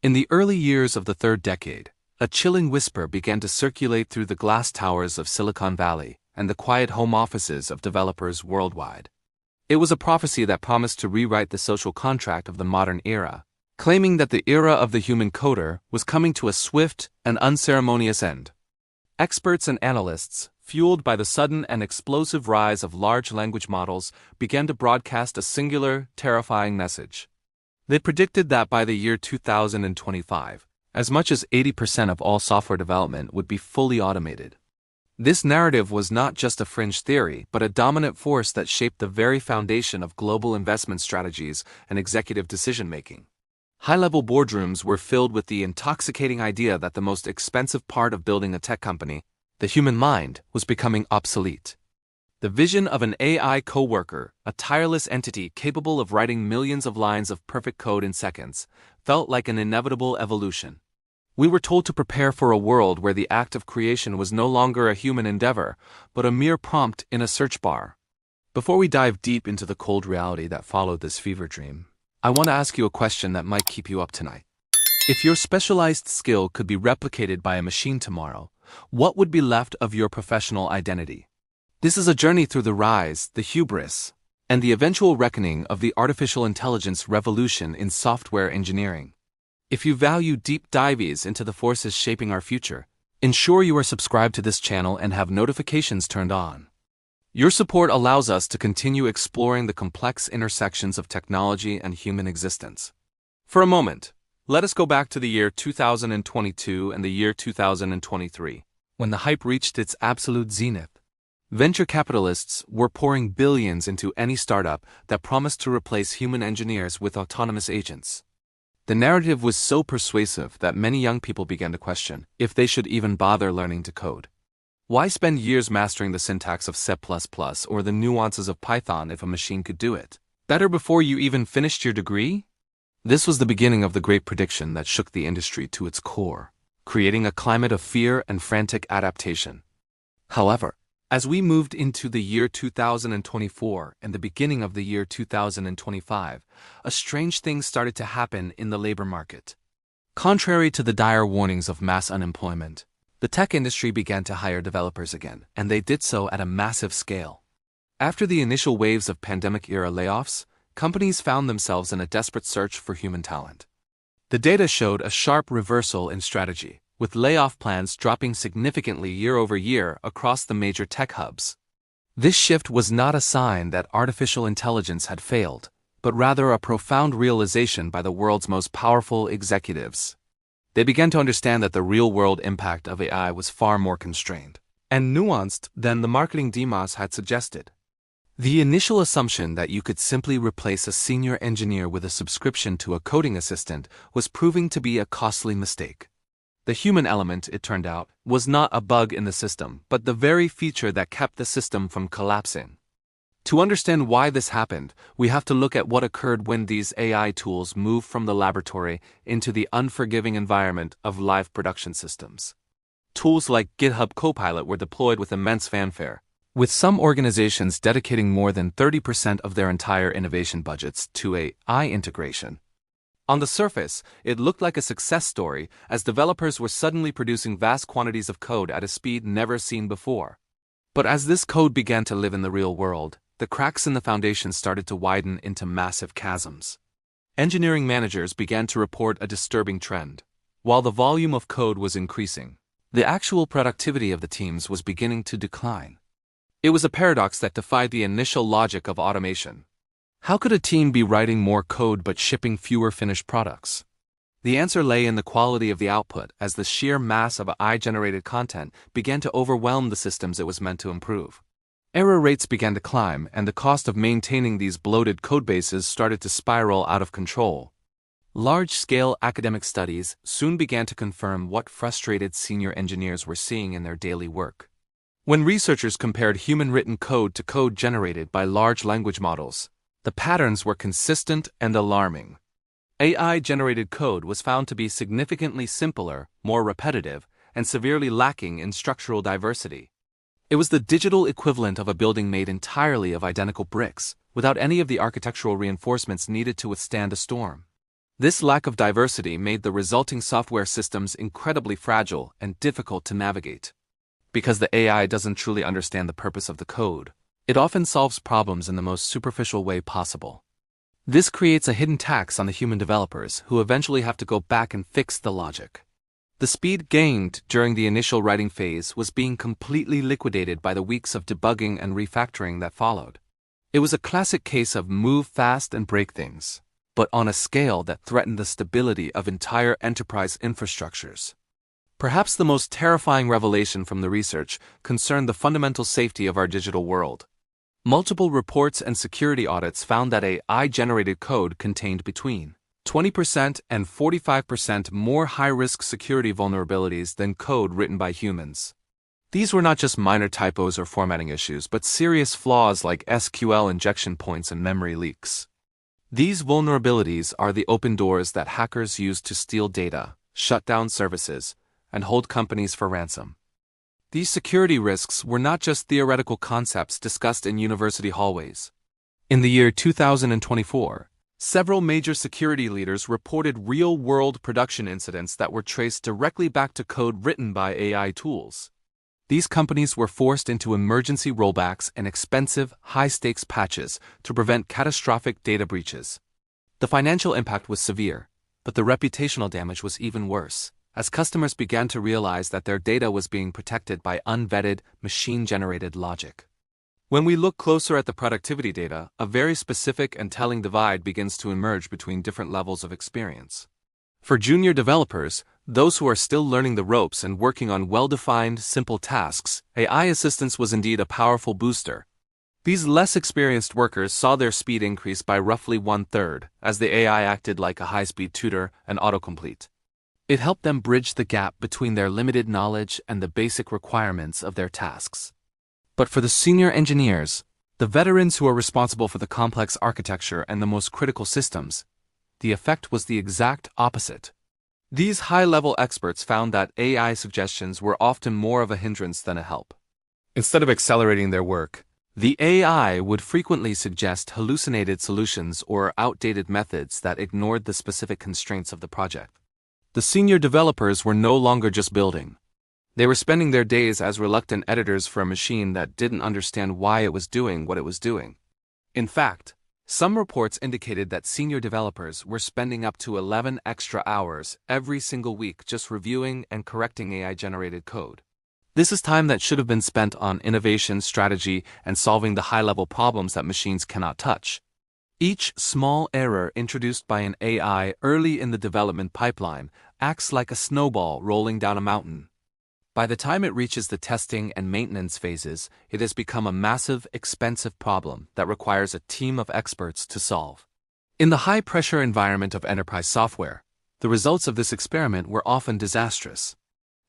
In the early years of the third decade, a chilling whisper began to circulate through the glass towers of Silicon Valley and the quiet home offices of developers worldwide. It was a prophecy that promised to rewrite the social contract of the modern era, claiming that the era of the human coder was coming to a swift and unceremonious end. Experts and analysts, fueled by the sudden and explosive rise of large language models, began to broadcast a singular, terrifying message. They predicted that by the year 2025, as much as 80% of all software development would be fully automated. This narrative was not just a fringe theory, but a dominant force that shaped the very foundation of global investment strategies and executive decision-making. High-level boardrooms were filled with the intoxicating idea that the most expensive part of building a tech company, the human mind, was becoming obsolete. The vision of an AI coworker, a tireless entity capable of writing millions of lines of perfect code in seconds, felt like an inevitable evolution. We were told to prepare for a world where the act of creation was no longer a human endeavor, but a mere prompt in a search bar. Before we dive deep into the cold reality that followed this fever dream, I want to ask you a question that might keep you up tonight. If your specialized skill could be replicated by a machine tomorrow, what would be left of your professional identity? This is a journey through the rise, the hubris, and the eventual reckoning of the artificial intelligence revolution in software engineering. If you value deep dives into the forces shaping our future, ensure you are subscribed to this channel and have notifications turned on. Your support allows us to continue exploring the complex intersections of technology and human existence. For a moment, let us go back to the year 2022 and the year 2023, when the hype reached its absolute zenith. Venture capitalists were pouring billions into any startup that promised to replace human engineers with autonomous agents. The narrative was so persuasive that many young people began to question if they should even bother learning to code. Why spend years mastering the syntax of C++ or the nuances of Python if a machine could do it? Better before you even finished your degree? This was the beginning of the great prediction that shook the industry to its core, creating a climate of fear and frantic adaptation. However, as we moved into the year 2024 and the beginning of the year 2025, a strange thing started to happen in the labor market. Contrary to the dire warnings of mass unemployment, the tech industry began to hire developers again, and they did so at a massive scale. After the initial waves of pandemic-era layoffs, companies found themselves in a desperate search for human talent. The data showed a sharp reversal in strategy, with layoff plans dropping significantly year over year across the major tech hubs. This shift was not a sign that artificial intelligence had failed, but rather a profound realization by the world's most powerful executives. They began to understand that the real-world impact of AI was far more constrained and nuanced than the marketing demos had suggested. The initial assumption that you could simply replace a senior engineer with a subscription to a coding assistant was proving to be a costly mistake. The human element, it turned out, was not a bug in the system, but the very feature that kept the system from collapsing. To understand why this happened, we have to look at what occurred when these AI tools moved from the laboratory into the unforgiving environment of live production systems. Tools like GitHub Copilot were deployed with immense fanfare, with some organizations dedicating more than 30% of their entire innovation budgets to AI integration. On the surface, it looked like a success story as developers were suddenly producing vast quantities of code at a speed never seen before. But as this code began to live in the real world, the cracks in the foundation started to widen into massive chasms. Engineering managers began to report a disturbing trend. While the volume of code was increasing, the actual productivity of the teams was beginning to decline. It was a paradox that defied the initial logic of automation. How could a team be writing more code but shipping fewer finished products? The answer lay in the quality of the output, as the sheer mass of AI-generated content began to overwhelm the systems it was meant to improve. Error rates began to climb, and the cost of maintaining these bloated codebases started to spiral out of control. Large-scale academic studies soon began to confirm what frustrated senior engineers were seeing in their daily work. When researchers compared human-written code to code generated by large language models, the patterns were consistent and alarming. AI-generated code was found to be significantly simpler, more repetitive, and severely lacking in structural diversity. It was the digital equivalent of a building made entirely of identical bricks, without any of the architectural reinforcements needed to withstand a storm. This lack of diversity made the resulting software systems incredibly fragile and difficult to navigate. Because the AI doesn't truly understand the purpose of the code, it often solves problems in the most superficial way possible. This creates a hidden tax on the human developers who eventually have to go back and fix the logic. The speed gained during the initial writing phase was being completely liquidated by the weeks of debugging and refactoring that followed. It was a classic case of move fast and break things, but on a scale that threatened the stability of entire enterprise infrastructures. Perhaps the most terrifying revelation from the research concerned the fundamental safety of our digital world. Multiple reports and security audits found that AI-generated code contained between 20% and 45% more high-risk security vulnerabilities than code written by humans. These were not just minor typos or formatting issues, but serious flaws like SQL injection points and memory leaks. These vulnerabilities are the open doors that hackers use to steal data, shut down services, and hold companies for ransom. These security risks were not just theoretical concepts discussed in university hallways. In the year 2024, several major security leaders reported real-world production incidents that were traced directly back to code written by AI tools. These companies were forced into emergency rollbacks and expensive, high-stakes patches to prevent catastrophic data breaches. The financial impact was severe, but the reputational damage was even worse, as customers began to realize that their data was being protected by unvetted, machine-generated logic. When we look closer at the productivity data, a very specific and telling divide begins to emerge between different levels of experience. For junior developers, those who are still learning the ropes and working on well-defined, simple tasks, AI assistance was indeed a powerful booster. These less experienced workers saw their speed increase by roughly 1/3, as the AI acted like a high-speed tutor and autocomplete. It helped them bridge the gap between their limited knowledge and the basic requirements of their tasks. But for the senior engineers, the veterans who are responsible for the complex architecture and the most critical systems, the effect was the exact opposite. These high-level experts found that AI suggestions were often more of a hindrance than a help. Instead of accelerating their work, the AI would frequently suggest hallucinated solutions or outdated methods that ignored the specific constraints of the project. The senior developers were no longer just building. They were spending their days as reluctant editors for a machine that didn't understand why it was doing what it was doing. In fact, some reports indicated that senior developers were spending up to 11 extra hours every single week just reviewing and correcting AI-generated code. This is time that should have been spent on innovation, strategy, and solving the high-level problems that machines cannot touch. Each small error introduced by an AI early in the development pipeline acts like a snowball rolling down a mountain. By the time it reaches the testing and maintenance phases, it has become a massive, expensive problem that requires a team of experts to solve. In the high-pressure environment of enterprise software, the results of this experiment were often disastrous.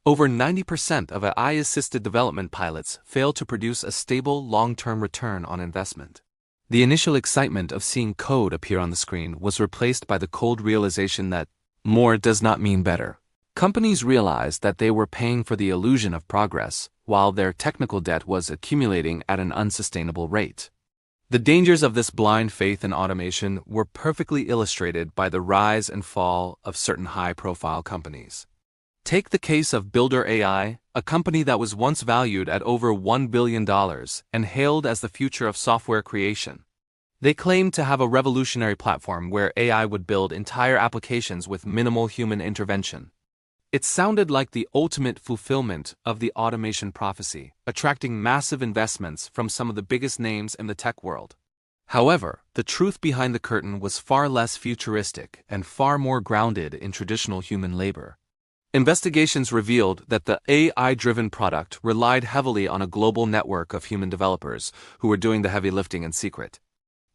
Over 90% of AI-assisted development pilots fail to produce a stable, long-term return on investment. The initial excitement of seeing code appear on the screen was replaced by the cold realization that more does not mean better. Companies realized that they were paying for the illusion of progress, while their technical debt was accumulating at an unsustainable rate. The dangers of this blind faith in automation were perfectly illustrated by the rise and fall of certain high-profile companies. Take the case of Builder AI, a company that was once valued at over $1 billion and hailed as the future of software creation. They claimed to have a revolutionary platform where AI would build entire applications with minimal human intervention. It sounded like the ultimate fulfillment of the automation prophecy, attracting massive investments from some of the biggest names in the tech world. However, the truth behind the curtain was far less futuristic and far more grounded in traditional human labor. Investigations revealed that the AI-driven product relied heavily on a global network of human developers who were doing the heavy lifting in secret.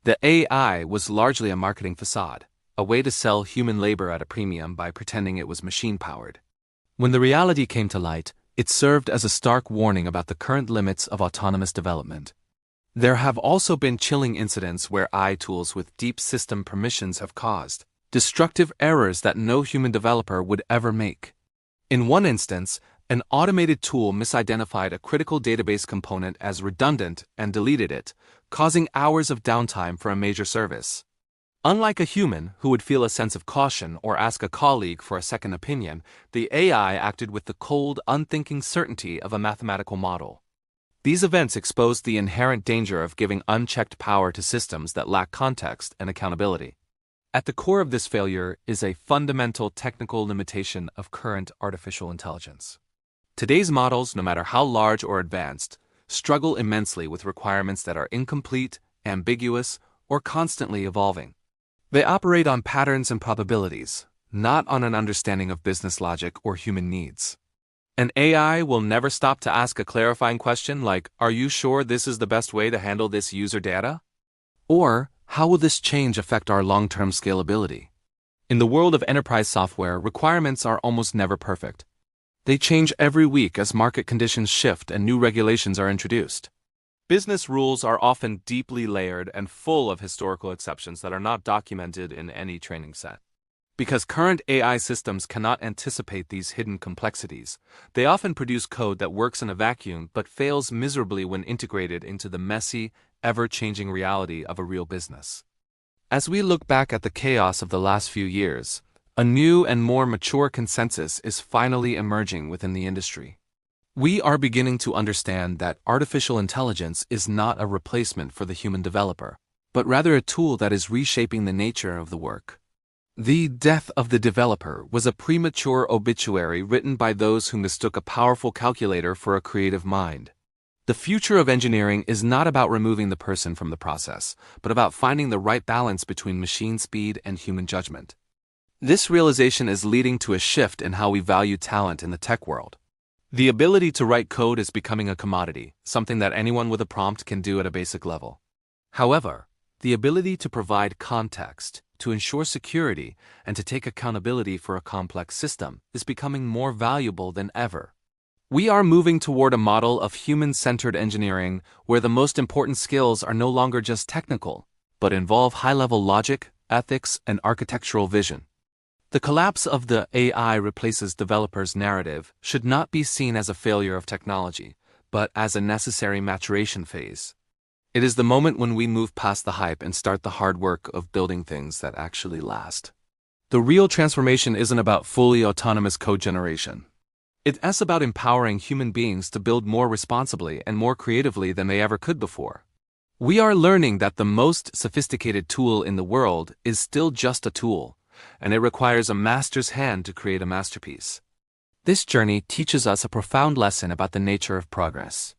The AI was largely a marketing facade, a way to sell human labor at a premium by pretending it was machine-powered. When the reality came to light, it served as a stark warning about the current limits of autonomous development. There have also been chilling incidents where AI tools with deep system permissions have caused destructive errors that no human developer would ever make. In one instance, an automated tool misidentified a critical database component as redundant and deleted it, causing hours of downtime for a major service. Unlike a human who would feel a sense of caution or ask a colleague for a second opinion, the AI acted with the cold, unthinking certainty of a mathematical model. These events exposed the inherent danger of giving unchecked power to systems that lack context and accountability. At the core of this failure is a fundamental technical limitation of current artificial intelligence. Today's models, no matter how large or advanced, struggle immensely with requirements that are incomplete, ambiguous, or constantly evolving. They operate on patterns and probabilities, not on an understanding of business logic or human needs. An AI will never stop to ask a clarifying question like, "Are you sure this is the best way to handle this user data?" Or, "How will this change affect our long-term scalability?" In the world of enterprise software, requirements are almost never perfect. They change every week as market conditions shift and new regulations are introduced. Business rules are often deeply layered and full of historical exceptions that are not documented in any training set. Because current AI systems cannot anticipate these hidden complexities, they often produce code that works in a vacuum but fails miserably when integrated into the messy, ever-changing reality of a real business. As we look back at the chaos of the last few years, a new and more mature consensus is finally emerging within the industry. We are beginning to understand that artificial intelligence is not a replacement for the human developer, but rather a tool that is reshaping the nature of the work. The death of the developer was a premature obituary written by those who mistook a powerful calculator for a creative mind. The future of engineering is not about removing the person from the process, but about finding the right balance between machine speed and human judgment. This realization is leading to a shift in how we value talent in the tech world. The ability to write code is becoming a commodity, something that anyone with a prompt can do at a basic level. However, the ability to provide context, to ensure security, and to take accountability for a complex system is becoming more valuable than ever. We are moving toward a model of human-centered engineering where the most important skills are no longer just technical, but involve high-level logic, ethics, and architectural vision. The collapse of the AI replaces developers' narrative should not be seen as a failure of technology, but as a necessary maturation phase. It is the moment when we move past the hype and start the hard work of building things that actually last. The real transformation isn't about fully autonomous code generation. It's about empowering human beings to build more responsibly and more creatively than they ever could before. We are learning that the most sophisticated tool in the world is still just a tool, and it requires a master's hand to create a masterpiece. This journey teaches us a profound lesson about the nature of progress.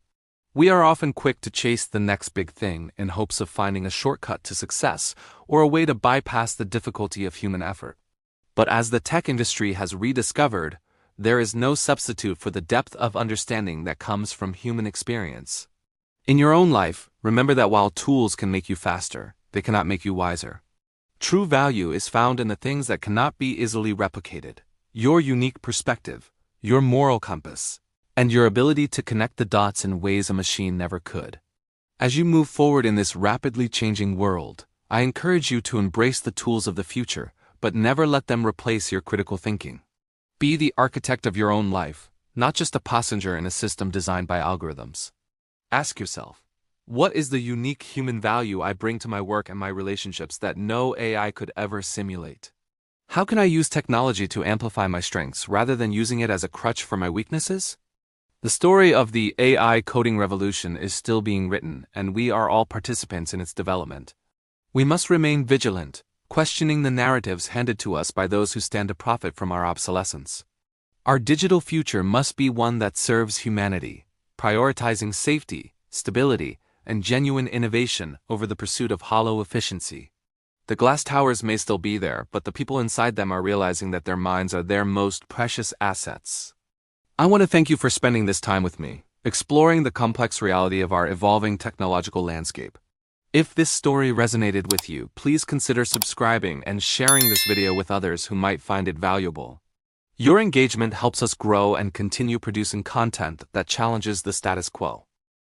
We are often quick to chase the next big thing in hopes of finding a shortcut to success or a way to bypass the difficulty of human effort. But as the tech industry has rediscovered, there is no substitute for the depth of understanding that comes from human experience. In your own life, remember that while tools can make you faster, they cannot make you wiser. True value is found in the things that cannot be easily replicated: your unique perspective, your moral compass, and your ability to connect the dots in ways a machine never could. As you move forward in this rapidly changing world, I encourage you to embrace the tools of the future, but never let them replace your critical thinking. Be the architect of your own life, not just a passenger in a system designed by algorithms. Ask yourself, what is the unique human value I bring to my work and my relationships that no AI could ever simulate? How can I use technology to amplify my strengths rather than using it as a crutch for my weaknesses? The story of the AI coding revolution is still being written, and we are all participants in its development. We must remain vigilant, questioning the narratives handed to us by those who stand to profit from our obsolescence. Our digital future must be one that serves humanity, prioritizing safety, stability, and genuine innovation over the pursuit of hollow efficiency. The glass towers may still be there, but the people inside them are realizing that their minds are their most precious assets. I want to thank you for spending this time with me, exploring the complex reality of our evolving technological landscape. If this story resonated with you, please consider subscribing and sharing this video with others who might find it valuable. Your engagement helps us grow and continue producing content that challenges the status quo.